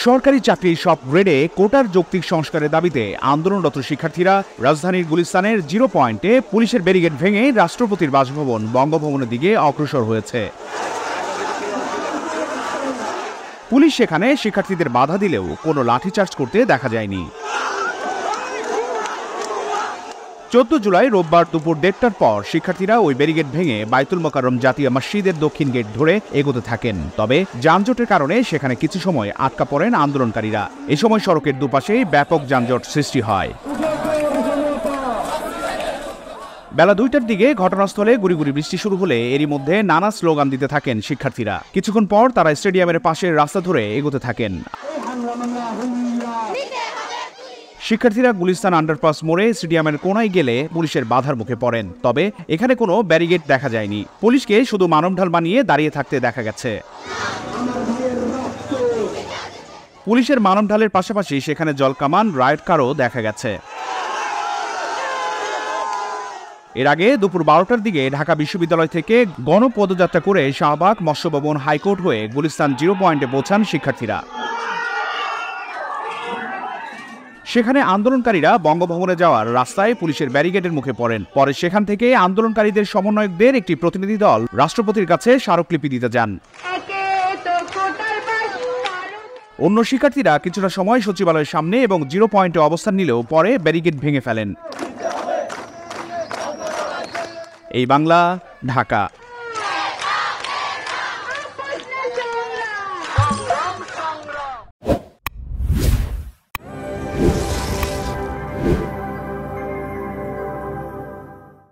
সরকারি চাকরির সব গ্রেডে কোটার যৌক্তিক সংস্কারের দাবিতে আন্দোলনরত শিক্ষার্থীরা রাজধানীর গুলিস্তানের 0 পয়েন্টে পুলিশের ব্যারিকেড ভেঙে রাষ্ট্রপতির বাসভবন বঙ্গভবনের দিকে অগ্রসর হয়েছে। পুলিশ সেখানে শিক্ষার্থীদের বাধা দিলেও কোনো লাঠিচার্জ করতে দেখা যায়নি। 14 জুলাই রোববার দুপুর 1:30টার পর শিক্ষার্থীরা ওই ব্যারিকেড ভেঙে বাইতুল মোকাররম জাতীয় মসজিদের দক্ষিণ গেট ধরে এগোতে থাকেন। তবে যানজটের কারণে সেখানে কিছু সময় আটকা পড়েন আন্দোলনকারীরা। এ সময় সড়কের দুপাশেই ব্যাপক যানজট সৃষ্টি হয়। বেলা 2টার দিকে ঘটনাস্থলে গুড়ি গুড়ি বৃষ্টি শুরু হলে এরই মধ্যে নানা স্লোগান দিতে থাকেন শিক্ষার্থীরা। কিছুক্ষণ পর তারা স্টেডিয়ামের পাশের রাস্তা ধরে এগোতে থাকেন। শিক্ষার্থীরা গুলিস্তান আন্ডারপাস মোড়ে স্টেডিয়ামের কোনায় গেলে পুলিশের বাধার মুখে পড়েন। তবে এখানে কোনো ব্যারিকেড দেখা যায়নি। পুলিশকে শুধু মানবঢাল বানিয়ে দাঁড়িয়ে থাকতে দেখা গেছে। পুলিশের মানবঢালের পাশাপাশি সেখানে জলকামান, রাইট কারও দেখা গেছে। এর আগে দুপুর 12টার দিকে ঢাকা বিশ্ববিদ্যালয় থেকে গণপদযাত্রা করে শাহবাগ, মৎস্য ভবন, হাইকোর্ট হয়ে গুলিস্তান 0 পয়েন্টে পৌঁছান শিক্ষার্থীরা। সেখানে আন্দোলনকারীরা বঙ্গভবনে যাওয়ার রাস্তায় পুলিশের ব্যারিকেডের মুখে পড়েন। পরে সেখান থেকে আন্দোলনকারীদের সমন্বয়কদের একটি প্রতিনিধি দল রাষ্ট্রপতির কাছে স্মারকলিপি দিতে যান। অন্য শিক্ষার্থীরা কিছুটা সময় সচিবালয়ের সামনে এবং 0 পয়েন্টে অবস্থান নিলেও পরে ব্যারিকেড ভেঙে ফেলেন। এই বাংলা, ঢাকা।